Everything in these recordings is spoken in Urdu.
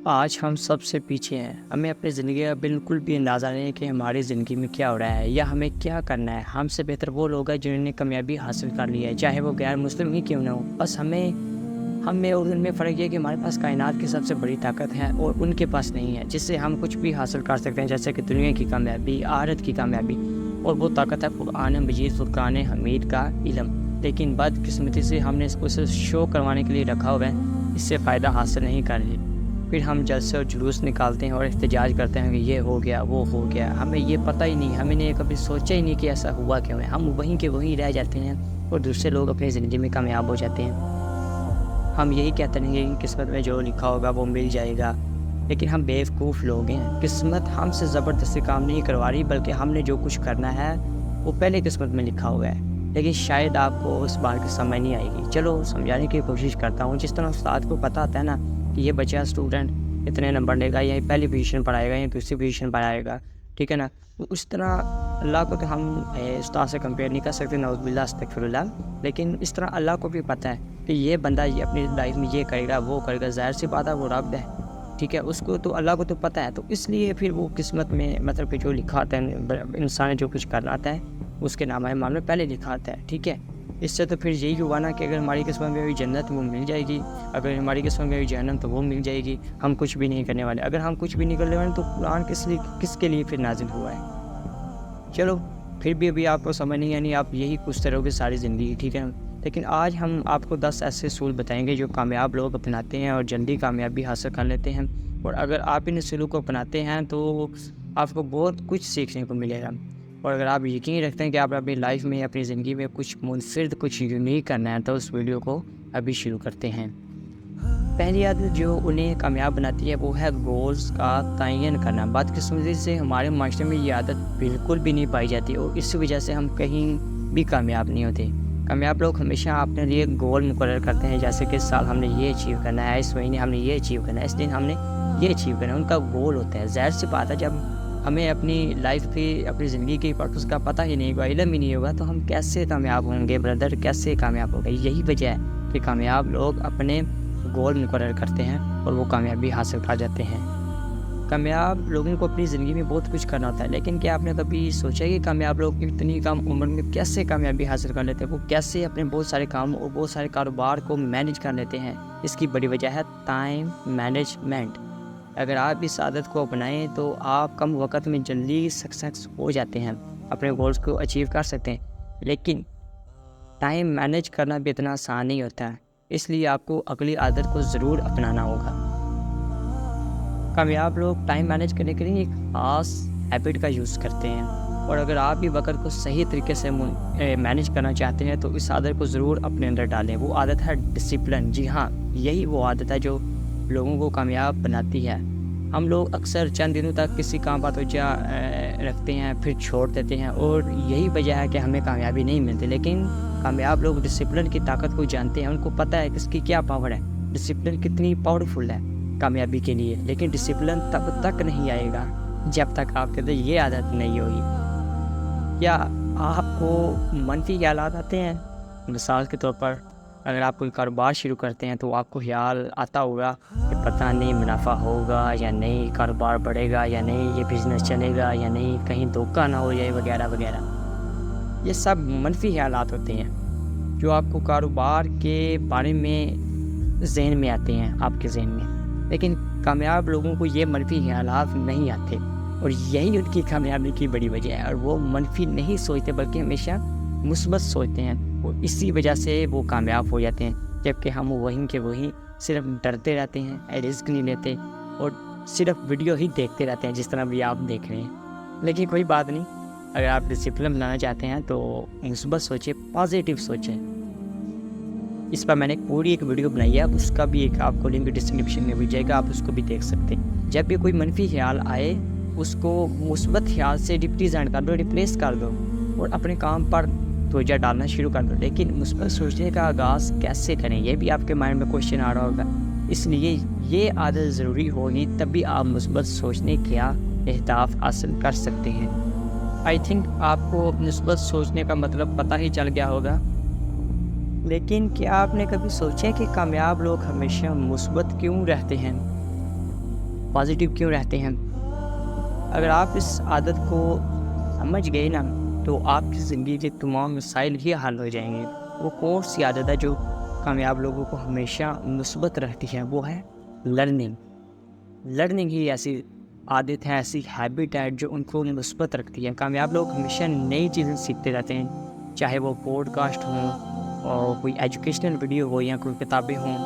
آج ہم سب سے پیچھے ہیں۔ ہمیں اپنی زندگی کا بالکل بھی اندازہ نہیں ہے کہ ہماری زندگی میں کیا ہو رہا ہے یا ہمیں کیا کرنا ہے۔ ہم سے بہتر وہ لوگ ہیں جنہوں نے کامیابی حاصل کر لی ہے، چاہے وہ غیر مسلم ہی کیوں نہ ہو۔ بس ہم میں اور ان میں فرق یہ ہے کہ ہمارے پاس کائنات کی سب سے بڑی طاقت ہے اور ان کے پاس نہیں ہے، جس سے ہم کچھ بھی حاصل کر سکتے ہیں، جیسے کہ دنیا کی کامیابی، آخرت کی کامیابی، اور وہ طاقت ہے قرآن مجید فرقان حمید کا علم۔ لیکن بدقسمتی سے ہم نے اسے شو کروانے کے لیے رکھا ہوا ہے، اس سے فائدہ حاصل نہیں کر رہے۔ پھر ہم جلسے اور جلوس نکالتے ہیں اور احتجاج کرتے ہیں کہ یہ ہو گیا، وہ ہو گیا۔ ہمیں یہ پتہ ہی نہیں، ہمیں نے کبھی سوچا ہی نہیں کہ ایسا ہوا کیوں ہے۔ ہم وہیں کے وہیں رہ جاتے ہیں اور دوسرے لوگ اپنی زندگی میں کامیاب ہو جاتے ہیں۔ ہم یہی کہتے ہیں کہ قسمت میں جو لکھا ہوگا وہ مل جائے گا، لیکن ہم بیوقوف لوگ ہیں۔ قسمت ہم سے زبردستی کام نہیں کروا رہی، بلکہ ہم نے جو کچھ کرنا ہے وہ پہلے قسمت میں لکھا ہوا ہے، لیکن شاید آپ کو اس بات کی سمجھ نہیں آئے گی۔ چلو سمجھانے کی کوشش کرتا ہوں۔ جس طرح استاد کو پتہ ہوتا ہے نا کہ یہ بچہ اسٹوڈنٹ اتنے نمبر لے گا، یا پہلی پوزیشن پر آئے گا یا دوسری پوزیشن پر آئے گا، ٹھیک ہے نا، اس طرح اللہ کو تو ہم استاد سے کمپیئر نہیں کر سکتے، نعوذ باللہ استغفر اللہ، لیکن اس طرح اللہ کو بھی پتہ ہے کہ یہ بندہ یہ اپنی لائف میں یہ کرے گا، وہ کرے گا۔ ظاہر سی بات ہے، وہ رب ہے، ٹھیک ہے، اس کو تو اللہ کو تو پتہ ہے، تو اس لیے پھر وہ قسمت میں مطلب کہ جو لکھا آتا ہے، انسان جو کچھ کرنا آتا ہے اس کے نامہ اعمال میں پہلے لکھا آتا ہے، ٹھیک ہے۔ اس سے تو پھر یہی ہوا نا کہ اگر ہماری قسمت میں بھی جنت وہ مل جائے گی، اگر ہماری قسمت میں بھی جہنم تو وہ مل جائے گی۔ ہم کچھ بھی نہیں کرنے والے۔ اگر ہم کچھ بھی نہیں کرنے والے تو قرآن کس کے لیے پھر نازل ہوا ہے؟ چلو پھر بھی ابھی آپ کو سمجھ نہیں آنی، آپ یہی پوچھتے رہو گے ساری زندگی، ٹھیک ہے۔ لیکن آج ہم آپ کو 10 ایسے اصول بتائیں گے جو کامیاب لوگ اپناتے ہیں اور جلدی کامیابی حاصل کر لیتے ہیں، اور اگر آپ ان اصولوں کو اپناتے ہیں تو آپ کو بہت کچھ سیکھنے کو ملے گا۔ اور اگر آپ یقین رکھتے ہیں کہ آپ اپنی لائف میں اپنی زندگی میں کچھ منفرد، کچھ یونیک کرنا ہے، تو اس ویڈیو کو ابھی شروع کرتے ہیں۔ پہلی عادت جو انہیں کامیاب بناتی ہے وہ ہے گولز کا تعین کرنا۔ بدقسمتی سے ہمارے معاشرے میں یہ عادت بالکل بھی نہیں پائی جاتی، اور اس وجہ سے ہم کہیں بھی کامیاب نہیں ہوتے۔ کامیاب لوگ ہمیشہ اپنے لیے گول مقرر کرتے ہیں، جیسے کہ اس سال ہم نے یہ اچیو کرنا ہے، اس مہینے ہم نے یہ اچیو کرنا ہے، اس دن ہم نے یہ اچیو کرنا ہے۔ ان کا گول ہوتا ہے۔ ظاہر سی بات ہے، جب ہمیں اپنی لائف کی، اپنی زندگی کی پرپس کا پتہ ہی نہیں ہوگا، علم ہی نہیں ہوگا، تو ہم کیسے کامیاب ہوں گے بردر؟ کیسے کامیاب ہوگا؟ یہی وجہ ہے کہ کامیاب لوگ اپنے گول مقرر کرتے ہیں اور وہ کامیابی حاصل کر جاتے ہیں۔ کامیاب لوگوں کو اپنی زندگی میں بہت کچھ کرنا ہوتا ہے، لیکن کیا آپ نے کبھی سوچا کہ کامیاب لوگ اتنی کم عمر میں کیسے کامیابی حاصل کر لیتے ہیں؟ وہ کیسے اپنے بہت سارے کام اور بہت سارے کاروبار کو مینیج کر لیتے ہیں؟ اس کی بڑی وجہ ہے ٹائم مینجمنٹ۔ اگر آپ اس عادت کو اپنائیں تو آپ کم وقت میں جلدی سکسیس ہو جاتے ہیں، اپنے گولز کو اچیو کر سکتے ہیں۔ لیکن ٹائم مینیج کرنا بھی اتنا آسان نہیں ہوتا ہے، اس لیے آپ کو اگلی عادت کو ضرور اپنانا ہوگا۔ کامیاب لوگ ٹائم مینیج کرنے کے لیے ایک خاص ہیبٹ کا یوز کرتے ہیں، اور اگر آپ بھی وقت کو صحیح طریقے سے مینیج کرنا چاہتے ہیں تو اس عادت کو ضرور اپنے اندر ڈالیں۔ وہ عادت ہے ڈسپلن۔ جی ہاں، یہی وہ عادت ہے جو لوگوں کو کامیاب بناتی ہے۔ ہم لوگ اکثر چند دنوں تک کسی کام پر توجہ رکھتے ہیں، پھر چھوڑ دیتے ہیں، اور یہی وجہ ہے کہ ہمیں کامیابی نہیں ملتی۔ لیکن کامیاب لوگ ڈسپلن کی طاقت کو جانتے ہیں، ان کو پتہ ہے کہ اس کی کیا پاور ہے، ڈسپلن کتنی پاورفل ہے کامیابی کے لیے۔ لیکن ڈسپلن تب تک نہیں آئے گا جب تک آپ کے اندر یہ عادت نہیں ہوگی۔ کیا آپ کو منفی خیالات آتے ہیں؟ مثال کے طور پر اگر آپ کوئی کاروبار شروع کرتے ہیں تو آپ کو خیال آتا ہوگا کہ پتہ نہیں منافع ہوگا یا نہیں، کاروبار بڑھے گا یا نہیں، یہ بزنس چلے گا یا نہیں، کہیں دھوکہ نہ ہو جائے وغیرہ وغیرہ۔ یہ سب منفی خیالات ہوتے ہیں جو آپ کو کاروبار کے بارے میں ذہن میں آتے ہیں، آپ کے ذہن میں۔ لیکن کامیاب لوگوں کو یہ منفی خیالات نہیں آتے، اور یہی ان کی کامیابی کی بڑی وجہ ہے۔ اور وہ منفی نہیں سوچتے بلکہ ہمیشہ مثبت سوچتے ہیں، اور اسی وجہ سے وہ کامیاب ہو جاتے ہیں۔ جبکہ ہم وہیں کے وہیں صرف ڈرتے رہتے ہیں، رسک نہیں لیتے، اور صرف ویڈیو ہی دیکھتے رہتے ہیں جس طرح بھی آپ دیکھ رہے ہیں۔ لیکن کوئی بات نہیں، اگر آپ ڈسپلن بنانا چاہتے ہیں تو مثبت سوچیں، پازیٹیو سوچیں۔ اس پر میں نے پوری ایک ویڈیو بنائی ہے، اس کا بھی ایک آپ کو لنک ڈسکرپشن میں مل جائے گا، آپ اس کو بھی دیکھ سکتے ہیں۔ جب بھی کوئی منفی خیال آئے اس کو مثبت خیال سے ریپریزینٹ کر دو، ریپلیس کر دو، اور اپنے کام پر توجہ ڈالنا شروع کر دو۔ لیکن مثبت سوچنے کا آغاز کیسے کریں، یہ بھی آپ کے مائنڈ میں کوشچن آ رہا ہوگا۔ اس لیے یہ عادت ضروری ہوگی، تب بھی آپ مثبت سوچنے کا اہداف حاصل کر سکتے ہیں۔ آئی تھنک آپ کو مثبت سوچنے کا مطلب پتہ ہی چل گیا ہوگا۔ لیکن کیا آپ نے کبھی سوچا کہ کامیاب لوگ ہمیشہ مثبت کیوں رہتے ہیں؟ پازیٹیو کیوں رہتے ہیں؟ اگر آپ اس عادت کو سمجھ گئے نا تو آپ کی زندگی کے تمام مسائل ہی حل ہو جائیں گے۔ وہ کون سی عادت ہے جو کامیاب لوگوں کو ہمیشہ مثبت رکھتی ہے؟ وہ ہے لرننگ ہی ایسی عادت ہے، ایسی ہیبٹ ہے جو ان کو مثبت رکھتی ہے۔ کامیاب لوگ ہمیشہ نئی چیزیں سیکھتے رہتے ہیں، چاہے وہ پوڈ کاسٹ ہوں اور کوئی ایجوکیشنل ویڈیو ہو یا کوئی کتابیں ہوں۔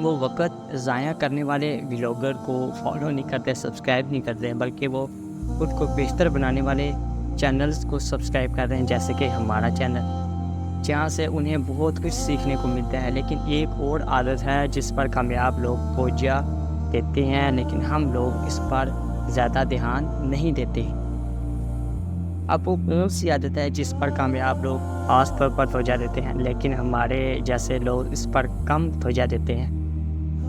وہ وقت ضائع کرنے والے ولاگر کو فالو نہیں کرتے، سبسکرائب نہیں کرتے، بلکہ وہ خود کو بہتر بنانے والے چینلز کو سبسکرائب کرتے ہیں، جیسے کہ ہمارا چینل، جہاں سے انہیں بہت کچھ سیکھنے کو ملتا ہے۔ لیکن ایک اور عادت ہے جس پر کامیاب لوگ توجہ دیتے ہیں، لیکن ہم لوگ اس پر زیادہ دھیان نہیں دیتے۔ اب وہ کون سی عادت ہے جس پر کامیاب لوگ خاص طور پر توجہ دیتے ہیں، لیکن ہمارے جیسے لوگ اس پر کم توجہ دیتے ہیں؟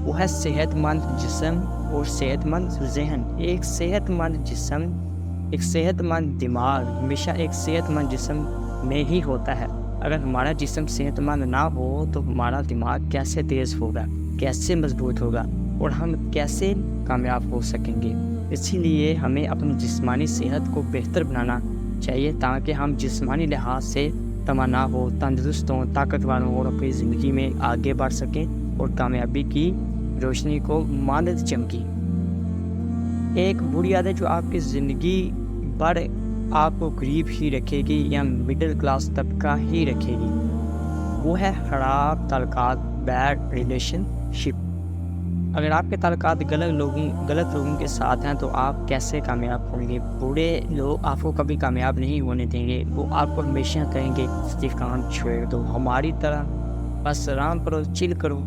وہ ہے صحت مند جسم اور صحت مند ذہن۔ ایک صحت مند جسم، ایک صحت مند دماغ ہمیشہ ایک صحت مند جسم میں ہی ہوتا ہے۔ اگر ہمارا جسم صحت مند نہ ہو تو ہمارا دماغ کیسے تیز ہوگا، کیسے مضبوط ہوگا، اور ہم کیسے کامیاب ہو سکیں گے؟ اسی لیے ہمیں اپنی جسمانی صحت کو بہتر بنانا چاہیے تاکہ ہم جسمانی لحاظ سے توانا ہو، تندرست ہوں، طاقتور ہوں اور اپنی زندگی میں آگے بڑھ سکیں اور کامیابی کی روشنی کو مانند چمکی۔ ایک بری عادت جو آپ کی زندگی بھر آپ کو غریب ہی رکھے گی یا مڈل کلاس طبقہ ہی رکھے گی، وہ ہے خراب تعلقات، بیڈ ریلیشن شپ۔ اگر آپ کے تعلقات غلط لوگوں کے ساتھ ہیں تو آپ کیسے کامیاب ہوں گے؟ برے لوگ آپ کو کبھی کامیاب نہیں ہونے دیں گے۔ وہ آپ کو ہمیشہ کہیں گے یہ کام چھوڑ دو، ہماری طرح بس آرام کرو، چل کرو،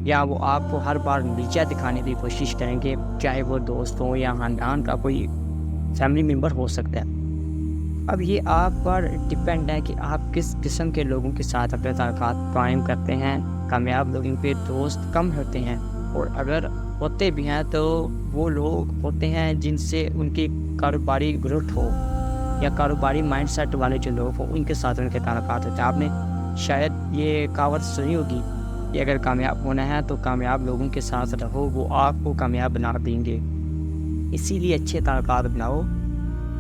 یا وہ آپ کو ہر بار نیچا دکھانے کی کوشش کریں گے، چاہے وہ دوست ہوں یا خاندان کا کوئی فیملی ممبر ہو سکتا ہے۔ اب یہ آپ پر ڈپینڈ ہے کہ آپ کس قسم کے لوگوں کے ساتھ اپنے تعلقات قائم کرتے ہیں۔ کامیاب لوگوں کے دوست کم ہوتے ہیں، اور اگر ہوتے بھی ہیں تو وہ لوگ ہوتے ہیں جن سے ان کی کاروباری گروتھ ہو یا کاروباری مائنڈ سیٹ والے جو لوگ ہوں، ان کے ساتھ ان کے تعلقات ہوتے ہیں۔ آپ نے شاید یہ کہاوت سنی ہوگی کہ اگر کامیاب ہونا ہے تو کامیاب لوگوں کے ساتھ رہو، وہ آپ کو کامیاب بنا دیں گے۔ اسی لیے اچھے تعلقات بناؤ،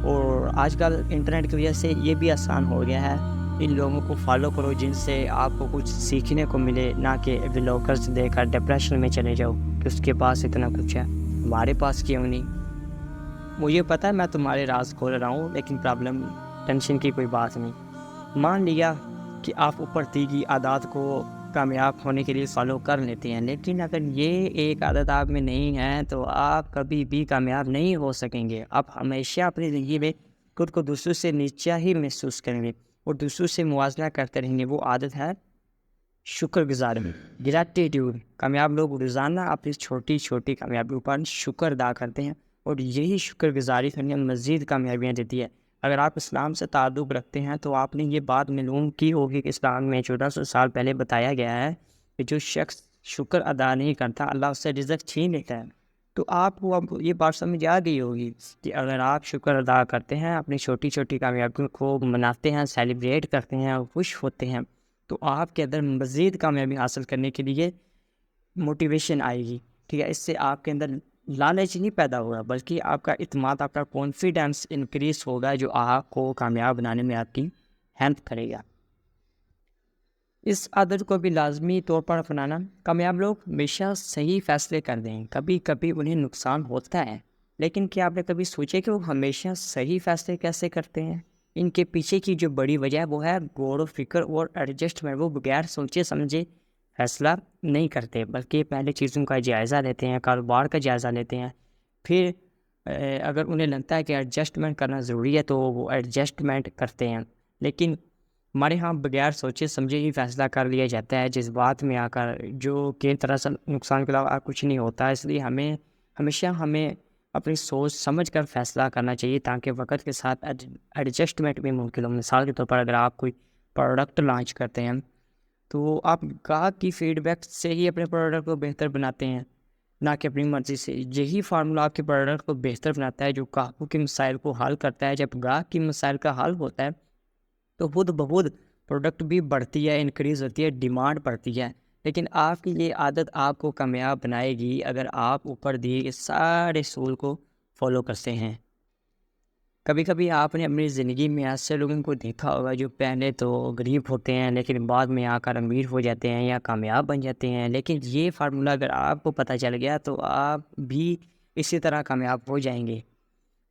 اور آج کل انٹرنیٹ کی وجہ سے یہ بھی آسان ہو گیا ہے، ان لوگوں کو فالو کرو جن سے آپ کو کچھ سیکھنے کو ملے، نہ کہ ولاگرز دیکھ کر ڈپریشن میں چلے جاؤ کہ اس کے پاس اتنا کچھ ہے، ہمارے پاس کیوں نہیں؟ مجھے پتہ ہے میں تمہارے راز کھول رہا ہوں، لیکن پرابلم ٹینشن کی کوئی بات نہیں۔ مان لیا کہ آپ اوپر دی گئی عادات کو کامیاب ہونے کے لیے فالو کر لیتے ہیں، لیکن اگر یہ ایک عادت آپ میں نہیں ہے تو آپ کبھی بھی کامیاب نہیں ہو سکیں گے۔ آپ ہمیشہ اپنی زندگی میں خود کو دوسروں سے نیچا ہی محسوس کریں گے اور دوسروں سے موازنہ کرتے رہیں گے۔ وہ عادت ہے شکر گزاری، گریٹیٹیوڈ۔ کامیاب لوگ روزانہ اپنی چھوٹی چھوٹی کامیابیوں پر شکر ادا کرتے ہیں، اور یہی شکر گزاری انہیں مزید کامیابیاں دیتی ہے۔ اگر آپ اسلام سے تعلق رکھتے ہیں تو آپ نے یہ بات معلوم کی ہوگی کہ اسلام میں 1400 سال پہلے بتایا گیا ہے کہ جو شخص شکر ادا نہیں کرتا اللہ اس سے رزق چھین لیتا ہے۔ تو آپ کو اب یہ بات سمجھ آ گئی ہوگی کہ اگر آپ شکر ادا کرتے ہیں، اپنی چھوٹی چھوٹی کامیابیوں کو مناتے ہیں، سیلیبریٹ کرتے ہیں اور خوش ہوتے ہیں، تو آپ کے اندر مزید کامیابی حاصل کرنے کے لیے موٹیویشن آئے گی، ٹھیک ہے؟ اس سے آپ کے اندر لالچ نہیں پیدا ہوگا، بلکہ آپ کا اعتماد، آپ کا کانفیڈنس انکریز ہوگا، جو آپ کو کامیاب بنانے میں آپ کی ہیلپ کرے گا۔ اس عادت کو بھی لازمی طور پر اپنانا۔ کامیاب لوگ ہمیشہ صحیح فیصلے کر دیں، کبھی کبھی انہیں نقصان ہوتا ہے، لیکن کیا آپ نے کبھی سوچے کہ وہ ہمیشہ صحیح فیصلے کیسے کرتے ہیں؟ ان کے پیچھے کی جو بڑی وجہ ہے وہ ہے غور و فکر اور ایڈجسٹمنٹ۔ وہ بغیر سوچے سمجھے فیصلہ نہیں کرتے، بلکہ پہلے چیزوں کا جائزہ لیتے ہیں، کاروبار کا جائزہ لیتے ہیں، پھر اگر انہیں لگتا ہے کہ ایڈجسٹمنٹ کرنا ضروری ہے تو وہ ایڈجسٹمنٹ کرتے ہیں۔ لیکن ہمارے ہاں بغیر سوچے سمجھے ہی فیصلہ کر لیا جاتا ہے، جس بات میں آ کر جو کہ دراصل نقصان کے علاوہ کچھ نہیں ہوتا۔ اس لیے ہمیشہ ہمیں اپنی سوچ سمجھ کر فیصلہ کرنا چاہیے تاکہ وقت کے ساتھ ایڈجسٹمنٹ بھی ممکن ہو۔ مثال کے طور پر اگر آپ کوئی پروڈکٹ لانچ کرتے ہیں تو آپ گاہک کی فیڈ بیک سے ہی اپنے پروڈکٹ کو بہتر بناتے ہیں، نہ کہ اپنی مرضی سے۔ یہی فارمولہ آپ کے پروڈکٹ کو بہتر بناتا ہے، جو گاہکوں کے مسائل کو حل کرتا ہے۔ جب گاہک کی مسائل کا حل ہوتا ہے تو خود بخود پروڈکٹ بھی بڑھتی ہے، انکریز ہوتی ہے، ڈیمانڈ بڑھتی ہے۔ لیکن آپ کی یہ عادت آپ کو کامیاب بنائے گی اگر آپ اوپر دیے گئے سارے اصول کو فالو کرتے ہیں۔ کبھی کبھی آپ نے اپنی زندگی میں ایسے لوگوں کو دیکھا ہوگا جو پہلے تو غریب ہوتے ہیں لیکن بعد میں آ کر امیر ہو جاتے ہیں یا کامیاب بن جاتے ہیں، لیکن یہ فارمولہ اگر آپ کو پتہ چل گیا تو آپ بھی اسی طرح کامیاب ہو جائیں گے۔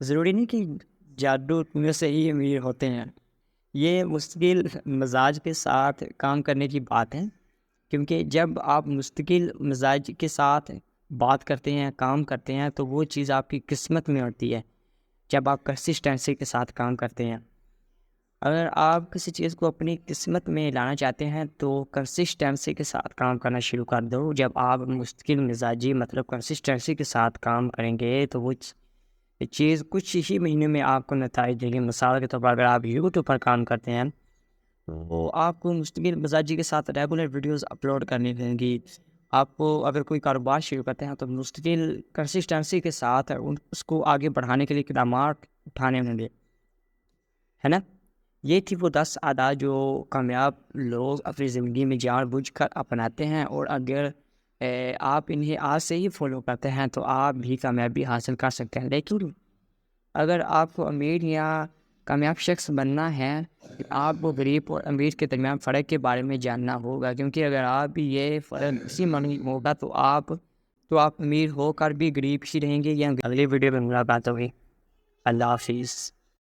ضروری نہیں کہ جادو ٹونے سے ہی امیر ہوتے ہیں، یہ مستقل مزاج کے ساتھ کام کرنے کی بات ہے، کیونکہ جب آپ مستقل مزاج کے ساتھ بات کرتے ہیں، کام کرتے ہیں، تو وہ چیز آپ کی قسمت میں ہوتی ہے۔ جب آپ کنسسٹنسی کے ساتھ کام کرتے ہیں، اگر آپ کسی چیز کو اپنی قسمت میں لانا چاہتے ہیں تو کنسسٹنسی کے ساتھ کام کرنا شروع کر دو۔ جب آپ مستقل مزاجی مطلب کنسسٹنسی کے ساتھ کام کریں گے تو وہ چیز کچھ ہی مہینے میں آپ کو نتائج دے گی۔ مثال کے طور پر اگر آپ یوٹیوب پر کام کرتے ہیں تو آپ کو مستقل مزاجی کے ساتھ ریگولر ویڈیوز اپلوڈ کرنی دیں گی۔ آپ کو اگر کوئی کاروبار شروع کرتے ہیں تو مستقل کنسسٹنسی کے ساتھ اس کو آگے بڑھانے کے لیے اقدامات اٹھانے ہوں گے، ہے نا؟ یہ تھی وہ 10 عادات جو کامیاب لوگ اپنی زندگی میں جان بوجھ کر اپناتے ہیں، اور اگر آپ انہیں آج سے ہی فالو کرتے ہیں تو آپ بھی کامیابی حاصل کر سکتے ہیں۔ لیکن اگر آپ کو امیر یا کامیاب شخص بننا ہے، آپ کو غریب اور امیر کے درمیان فرق کے بارے میں جاننا ہوگا، کیونکہ اگر آپ بھی یہ فرق اسی معنی ہوگا تو آپ امیر ہو کر بھی غریب ہی رہیں گے۔ یا اگلی ویڈیو میں ملاقات ہوگی۔ اللہ حافظ۔